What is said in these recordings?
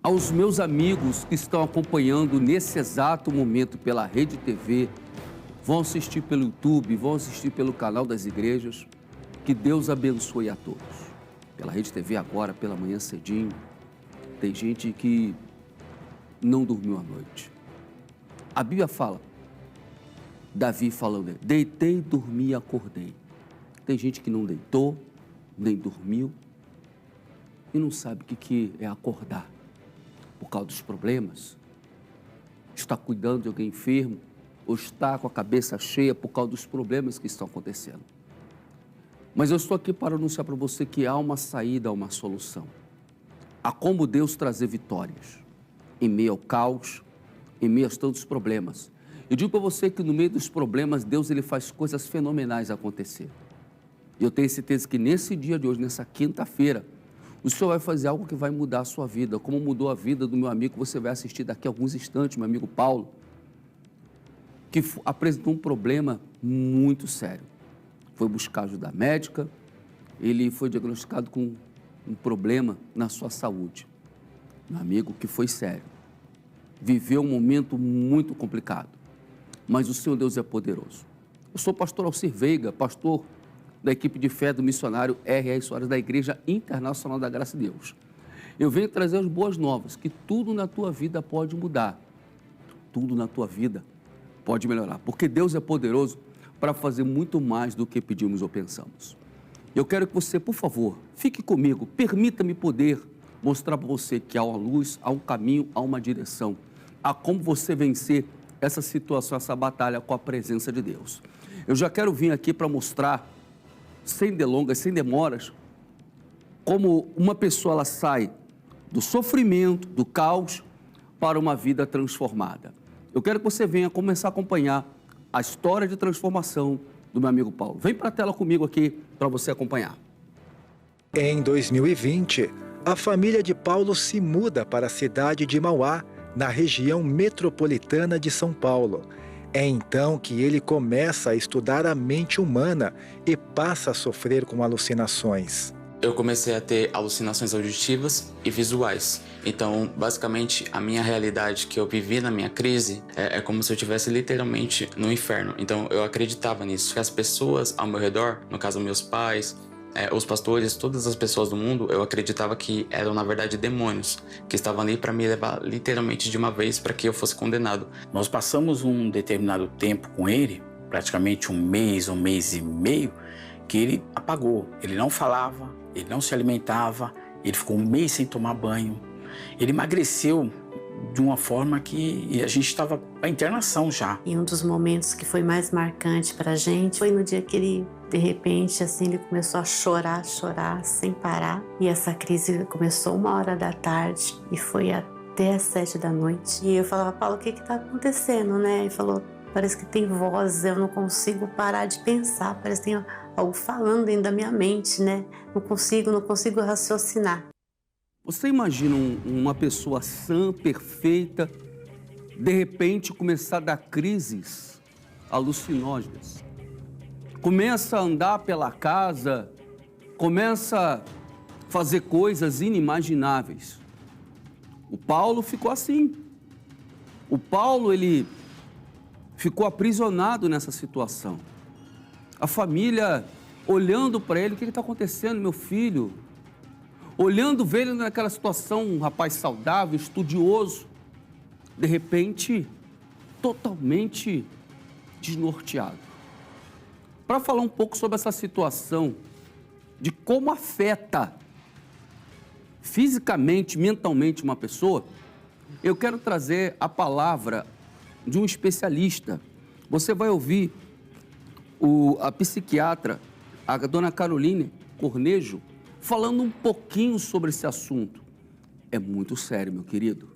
aos meus amigos que estão acompanhando nesse exato momento pela Rede TV, vão assistir pelo YouTube, vão assistir pelo canal das igrejas, que Deus abençoe a todos. Pela Rede TV agora, pela manhã cedinho, tem gente que não dormiu à noite. A Bíblia fala, Davi falando, deitei, dormi e acordei. Tem gente que não deitou, nem dormiu e não sabe o que é acordar por causa dos problemas. Está cuidando de alguém enfermo ou está com a cabeça cheia por causa dos problemas que estão acontecendo. Mas eu estou aqui para anunciar para você que há uma saída, há uma solução. Há como Deus trazer vitórias em meio ao caos, em meio a tantos problemas. Eu digo para você que no meio dos problemas, Deus ele faz coisas fenomenais acontecer. E eu tenho certeza que nesse dia de hoje, nessa quinta-feira, o Senhor vai fazer algo que vai mudar a sua vida, como mudou a vida do meu amigo, que você vai assistir daqui a alguns instantes, meu amigo Paulo, que apresentou um problema muito sério. Foi buscar ajuda médica, ele foi diagnosticado com um problema na sua saúde. Meu amigo, que foi sério. Viveu um momento muito complicado, mas o Senhor Deus é poderoso. Eu sou o pastor Alcir Veiga, pastor da equipe de fé do missionário R.R. Soares da Igreja Internacional da Graça de Deus. Eu venho trazer as boas novas, que tudo na tua vida pode mudar, tudo na tua vida pode melhorar, porque Deus é poderoso para fazer muito mais do que pedimos ou pensamos. Eu quero que você, por favor, fique comigo, permita-me poder mostrar para você que há uma luz, há um caminho, há uma direção, há como você vencer essa situação, essa batalha com a presença de Deus. Eu já quero vir aqui para mostrar, sem delongas, sem demoras, como uma pessoa ela sai do sofrimento, do caos, para uma vida transformada. Eu quero que você venha começar a acompanhar a história de transformação do meu amigo Paulo. Vem para a tela comigo aqui para você acompanhar. Em 2020, a família de Paulo se muda para a cidade de Mauá, na região metropolitana de São Paulo. É então que ele começa a estudar a mente humana e passa a sofrer com alucinações. Eu comecei a ter alucinações auditivas e visuais. Então, basicamente, a minha realidade que eu vivi na minha crise é como se eu estivesse literalmente no inferno. Então, eu acreditava nisso. Que as pessoas ao meu redor, no caso, meus pais, os pastores, todas as pessoas do mundo, eu acreditava que eram, na verdade, demônios, que estavam ali para me levar literalmente de uma vez para que eu fosse condenado. Nós passamos um determinado tempo com ele, praticamente um mês e meio, que ele apagou. Ele não falava, ele não se alimentava, ele ficou um mês sem tomar banho. Ele emagreceu de uma forma que a gente estava para internação já. E um dos momentos que foi mais marcante para a gente foi no dia que ele, de repente, assim, ele começou a chorar sem parar. E essa crise começou 1h da tarde e foi até às 7 da noite. E eu falava, Paulo, o que está acontecendo, né? Ele falou, parece que tem voz, eu não consigo parar de pensar, parece que tem algo falando dentro da minha mente, né? Não consigo raciocinar. Você imagina uma pessoa sã, perfeita, de repente começar a dar crises alucinógenas. Começa a andar pela casa, começa a fazer coisas inimagináveis. O Paulo ficou assim. O Paulo, ele ficou aprisionado nessa situação. A família olhando para ele, o que está acontecendo, meu filho? Olhando, vendo naquela situação, um rapaz saudável, estudioso, de repente, totalmente desnorteado. Para falar um pouco sobre essa situação, de como afeta fisicamente, mentalmente uma pessoa, eu quero trazer a palavra de um especialista. Você vai ouvir a psiquiatra, a dona Caroline Cornejo, falando um pouquinho sobre esse assunto. É muito sério, meu querido.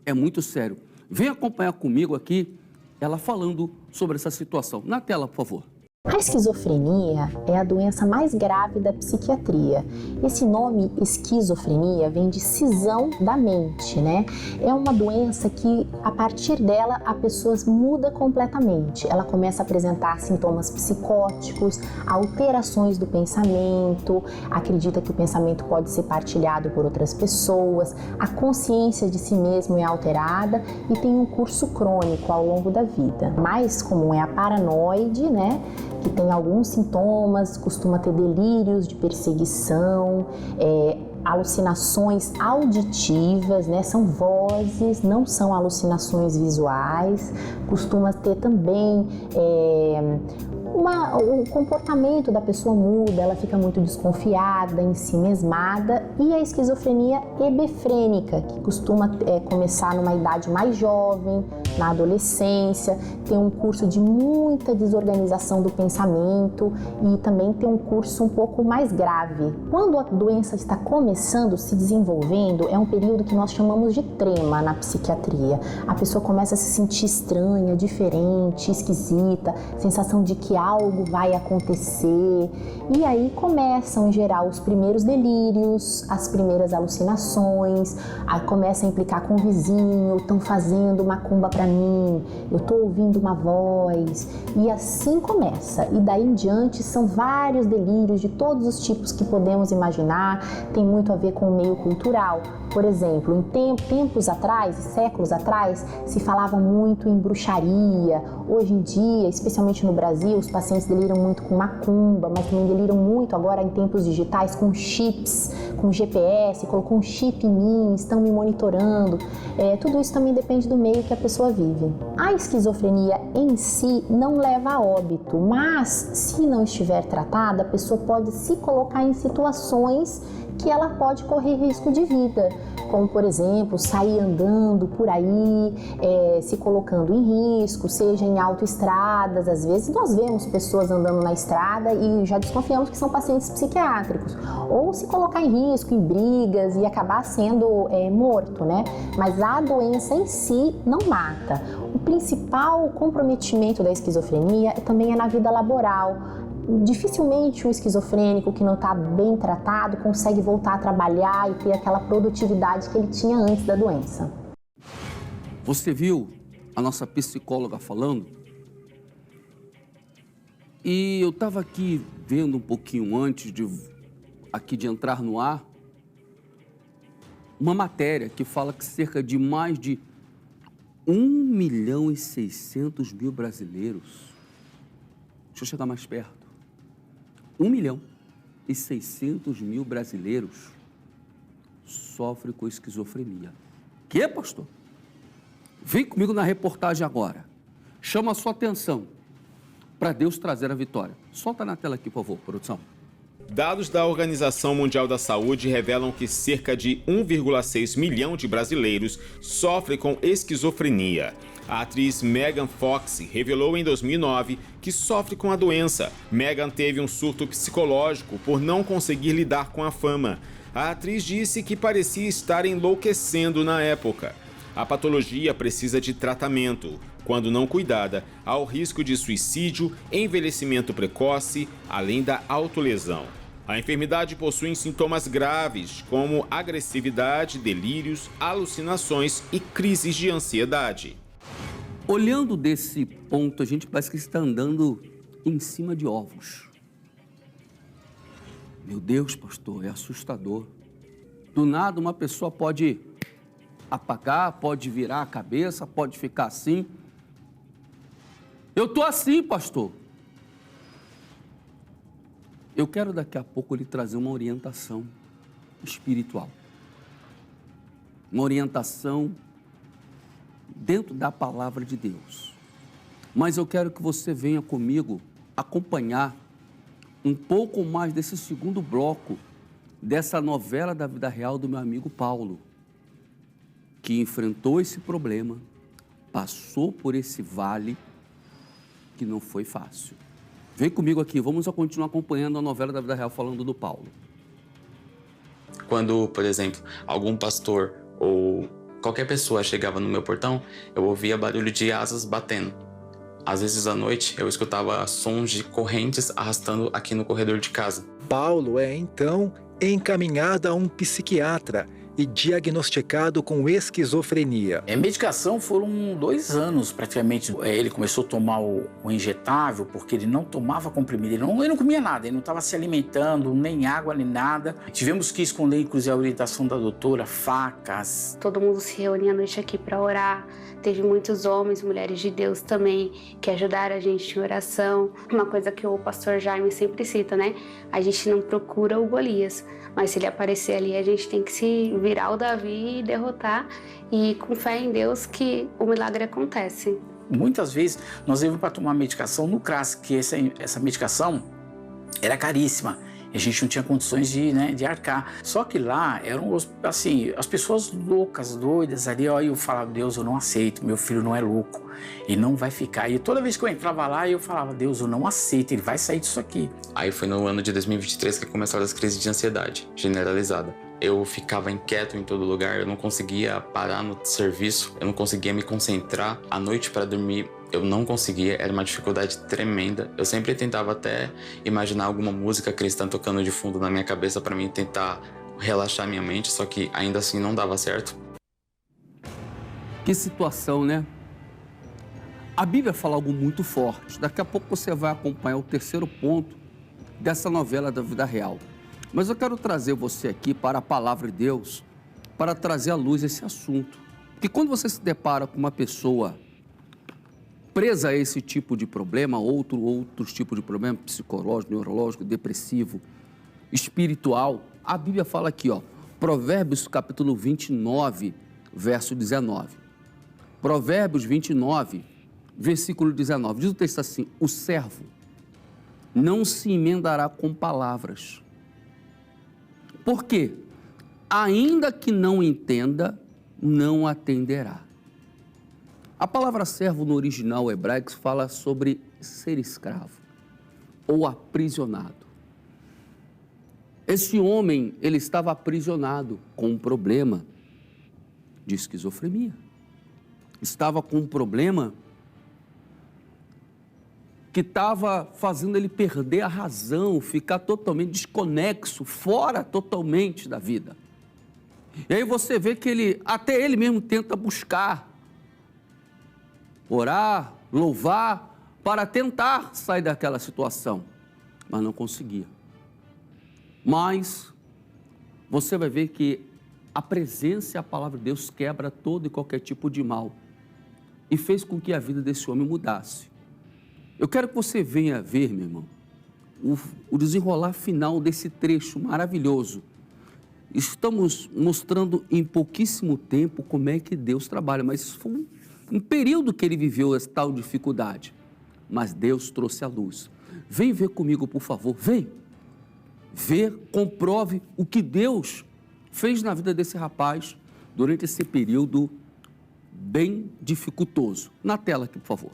É muito sério. Vem acompanhar comigo aqui, ela falando sobre essa situação. Na tela, por favor. A esquizofrenia é a doença mais grave da psiquiatria. Esse nome esquizofrenia vem de cisão da mente, né? É uma doença que, a partir dela, a pessoa muda completamente. Ela começa a apresentar sintomas psicóticos, alterações do pensamento, acredita que o pensamento pode ser partilhado por outras pessoas, a consciência de si mesmo é alterada e tem um curso crônico ao longo da vida. Mais comum é a paranoide, né? Que tem alguns sintomas, costuma ter delírios de perseguição, alucinações auditivas, né? São vozes, não são alucinações visuais, costuma ter também o comportamento da pessoa muda, ela fica muito desconfiada, ensimesmada, e a esquizofrenia hebefrênica, que costuma começar numa idade mais jovem, na adolescência, tem um curso de muita desorganização do pensamento e também tem um curso um pouco mais grave. Quando a doença está começando, se desenvolvendo, é um período que nós chamamos de trema na psiquiatria. A pessoa começa a se sentir estranha, diferente, esquisita, sensação de que algo vai acontecer, e aí começam em geral os primeiros delírios, as primeiras alucinações, aí começa a implicar com o vizinho, estão fazendo macumba para mim, eu estou ouvindo uma voz, e assim começa. E daí em diante são vários delírios de todos os tipos que podemos imaginar, tem muito a ver com o meio cultural. Por exemplo, em tempos atrás, séculos atrás, se falava muito em bruxaria. Hoje em dia, especialmente no Brasil, os pacientes deliram muito com macumba, mas também deliram muito agora em tempos digitais com chips, com GPS, colocou um chip em mim, estão me monitorando. Tudo isso também depende do meio que a pessoa vive. A esquizofrenia em si não leva a óbito, mas se não estiver tratada, a pessoa pode se colocar em situações que ela pode correr risco de vida, como por exemplo, sair andando por aí, se colocando em risco, seja em autoestradas. Às vezes nós vemos pessoas andando na estrada e já desconfiamos que são pacientes psiquiátricos, ou se colocar em risco, em brigas e acabar sendo morto, né? Mas a doença em si não mata. O principal comprometimento da esquizofrenia também é na vida laboral. Dificilmente o esquizofrênico que não está bem tratado consegue voltar a trabalhar e ter aquela produtividade que ele tinha antes da doença. Você viu a nossa psicóloga falando? E eu estava aqui vendo um pouquinho antes de entrar no ar, uma matéria que fala que cerca de mais de 1.600.000 brasileiros, deixa eu chegar mais perto, 1.600.000 brasileiros sofrem com esquizofrenia. Que, pastor? Vem comigo na reportagem agora. Chama a sua atenção para Deus trazer a vitória. Solta na tela aqui, por favor, produção. Dados da Organização Mundial da Saúde revelam que cerca de 1,6 milhão de brasileiros sofrem com esquizofrenia. A atriz Megan Fox revelou em 2009 que sofre com a doença. Megan teve um surto psicológico por não conseguir lidar com a fama. A atriz disse que parecia estar enlouquecendo na época. A patologia precisa de tratamento. Quando não cuidada, há o risco de suicídio, envelhecimento precoce, além da autolesão. A enfermidade possui sintomas graves, como agressividade, delírios, alucinações e crises de ansiedade. Olhando desse ponto, a gente parece que está andando em cima de ovos. Meu Deus, pastor, é assustador. Do nada, uma pessoa pode apagar, pode virar a cabeça, pode ficar assim. Eu estou assim, pastor. Eu quero daqui a pouco lhe trazer uma orientação espiritual. Uma orientação dentro da palavra de Deus. Mas eu quero que você venha comigo acompanhar um pouco mais desse segundo bloco dessa novela da vida real do meu amigo Paulo, que enfrentou esse problema, passou por esse vale que não foi fácil. Vem comigo aqui, vamos continuar acompanhando a novela da vida real falando do Paulo. Quando, por exemplo, algum pastor ou qualquer pessoa chegava no meu portão, eu ouvia barulho de asas batendo. Às vezes à noite eu escutava sons de correntes arrastando aqui no corredor de casa. Paulo é então encaminhado a um psiquiatra e diagnosticado com esquizofrenia. Medicação foram 2 anos praticamente. Ele começou a tomar o injetável porque ele não tomava comprimido, ele não comia nada, ele não estava se alimentando, nem água, nem nada. Tivemos que esconder, inclusive, a orientação da doutora, facas. Todo mundo se reunia à noite aqui para orar. Teve muitos homens, mulheres de Deus também, que ajudaram a gente em oração. Uma coisa que o pastor Jaime sempre cita, né? A gente não procura o Golias, mas se ele aparecer ali, a gente tem que se virar o Davi e derrotar. E com fé em Deus que o milagre acontece. Muitas vezes nós íamos para tomar medicação no CRAS, que essa medicação era caríssima. A gente não tinha condições de arcar. Só que lá eram, assim, as pessoas loucas, doidas ali, ó, e eu falava, Deus, eu não aceito, meu filho não é louco, ele não vai ficar. E toda vez que eu entrava lá, eu falava, Deus, eu não aceito, ele vai sair disso aqui. Aí foi no ano de 2023 que começaram as crises de ansiedade generalizada. Eu ficava inquieto em todo lugar, eu não conseguia parar no serviço, eu não conseguia me concentrar. À noite para dormir, eu não conseguia, era uma dificuldade tremenda. Eu sempre tentava até imaginar alguma música cristã tocando de fundo na minha cabeça para mim tentar relaxar minha mente, só que ainda assim não dava certo. Que situação, né? A Bíblia fala algo muito forte. Daqui a pouco você vai acompanhar o terceiro ponto dessa novela da vida real. Mas eu quero trazer você aqui para a palavra de Deus, para trazer à luz esse assunto. Porque quando você se depara com uma pessoa presa a esse tipo de problema, outros tipos de problema, psicológico, neurológico, depressivo, espiritual, a Bíblia fala aqui, ó, Provérbios capítulo 29, verso 19. Provérbios 29, versículo 19, diz o texto assim, o servo não se emendará com palavras. Por quê? Ainda que não entenda, não atenderá. A palavra servo no original hebraico fala sobre ser escravo ou aprisionado. Esse homem, ele estava aprisionado com um problema de esquizofrenia. Estava com um problema que estava fazendo ele perder a razão, ficar totalmente desconexo, fora totalmente da vida. E aí você vê que até ele mesmo tenta buscar, orar, louvar, para tentar sair daquela situação, mas não conseguia. Mas você vai ver que a presença e a palavra de Deus quebra todo e qualquer tipo de mal e fez com que a vida desse homem mudasse. Eu quero que você venha ver, meu irmão, o desenrolar final desse trecho maravilhoso. Estamos mostrando em pouquíssimo tempo como é que Deus trabalha, mas isso foi um período que ele viveu essa tal dificuldade. Mas Deus trouxe a luz. Vem ver comigo, por favor, vem. Ver, comprove o que Deus fez na vida desse rapaz durante esse período bem dificultoso. Na tela aqui, por favor.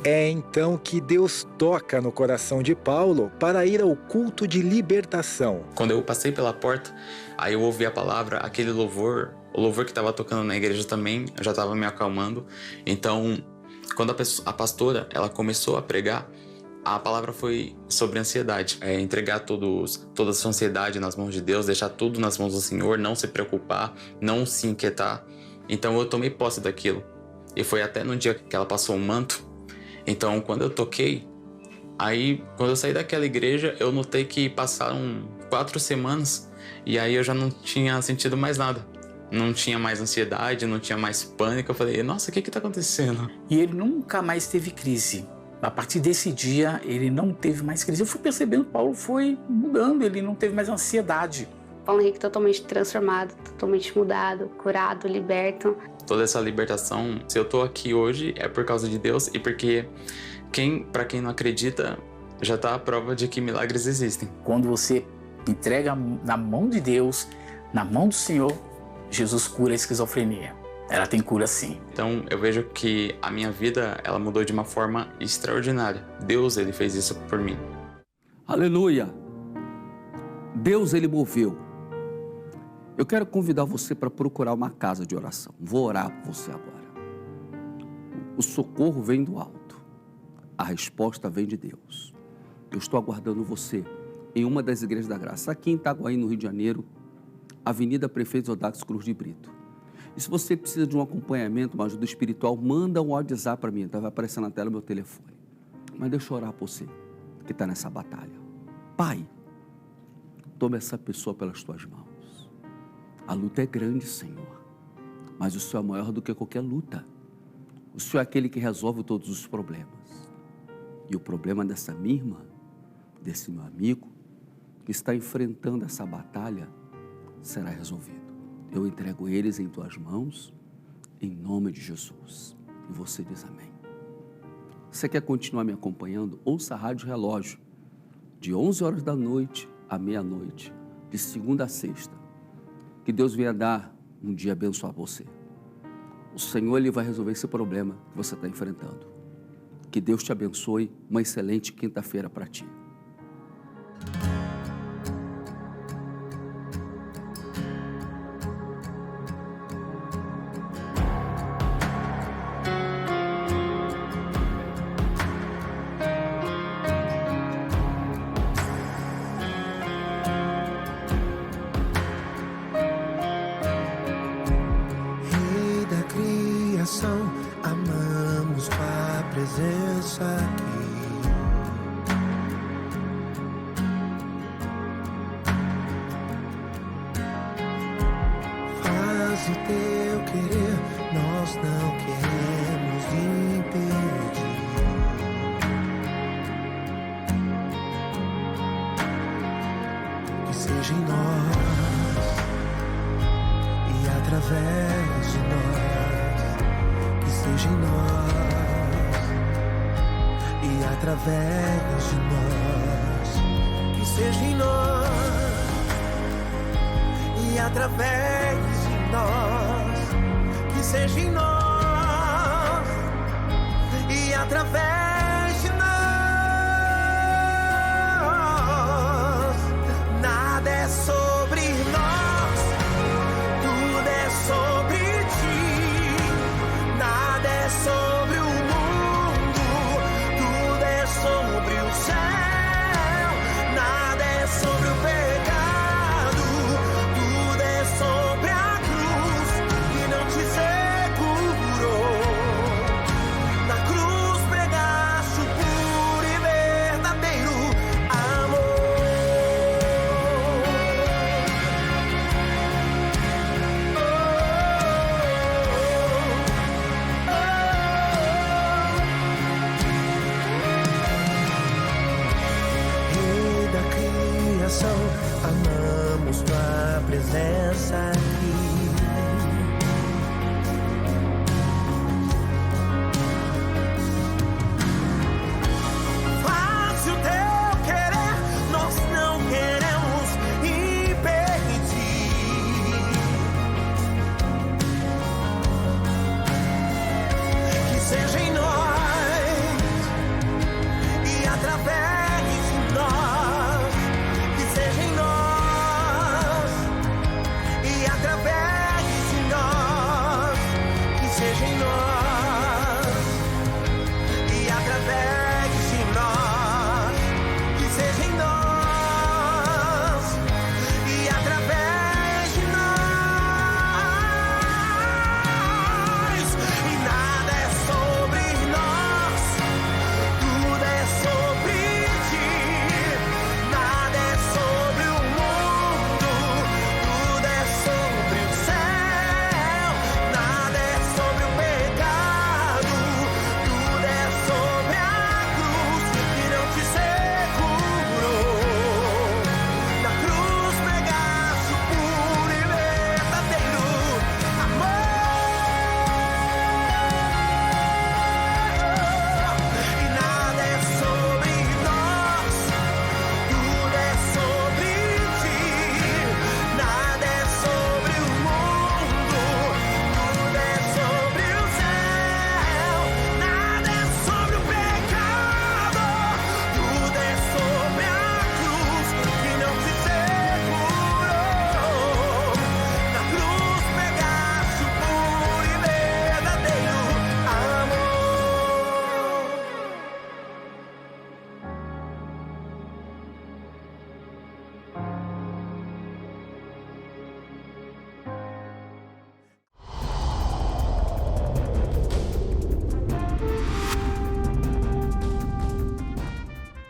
É então que Deus toca no coração de Paulo para ir ao culto de libertação. Quando eu passei pela porta, aí eu ouvi a palavra, aquele louvor, o louvor que estava tocando na igreja também, já estava me acalmando. Então, quando a pastora, ela começou a pregar, a palavra foi sobre ansiedade. Entregar toda a sua ansiedade nas mãos de Deus, deixar tudo nas mãos do Senhor, não se preocupar, não se inquietar. Então eu tomei posse daquilo. E foi até no dia que ela passou o manto. Então, quando eu toquei, aí, quando eu saí daquela igreja, eu notei que passaram 4 semanas e aí eu já não tinha sentido mais nada. Não tinha mais ansiedade, não tinha mais pânico. Eu falei, nossa, o que está acontecendo? E ele nunca mais teve crise. A partir desse dia, ele não teve mais crise. Eu fui percebendo que Paulo foi mudando, ele não teve mais ansiedade. Paulo Henrique totalmente transformado, totalmente mudado, curado, liberto. Toda essa libertação, se eu tô aqui hoje, é por causa de Deus e porque para quem não acredita, já tá a prova de que milagres existem. Quando você entrega na mão de Deus, na mão do Senhor, Jesus cura a esquizofrenia. Ela tem cura sim. Então eu vejo que a minha vida, ela mudou de uma forma extraordinária. Deus, ele fez isso por mim. Aleluia! Deus, ele moveu. Eu quero convidar você para procurar uma casa de oração. Vou orar por você agora. O socorro vem do alto. A resposta vem de Deus. Eu estou aguardando você em uma das igrejas da graça, aqui em Itaguaí, no Rio de Janeiro, Avenida Prefeito Odax Cruz de Brito. E se você precisa de um acompanhamento, uma ajuda espiritual, manda um WhatsApp para mim, tá? Vai aparecer na tela o meu telefone. Mas deixa eu orar por você, que está nessa batalha. Pai, toma essa pessoa pelas tuas mãos. A luta é grande, Senhor, mas o Senhor é maior do que qualquer luta. O Senhor é aquele que resolve todos os problemas. E o problema dessa minha irmã, desse meu amigo, que está enfrentando essa batalha, será resolvido. Eu entrego eles em tuas mãos, em nome de Jesus. E você diz amém. Você quer continuar me acompanhando? Ouça a Rádio Relógio, de 11 horas da noite à meia-noite, de segunda a sexta. Que Deus venha dar um dia abençoar você. O Senhor, Ele vai resolver esse problema que você está enfrentando. Que Deus te abençoe. Uma excelente quinta-feira para ti. Amamos tua presença aqui. Faz o teu querer, nós não queremos impedir. Que seja em nós e através de nós. Seja em nós e através de nós. Que seja em nós e através de nós. Que seja em nós e através de nós. Nada é sobre nós, tudo é sobre ti. Nada é sobre o mundo, tudo é sobre o céu. Nada é sobre o pecado, tudo é sobre a cruz que não te segurou. Na cruz pregaste o puro e verdadeiro amor. Amamos tua presença aqui.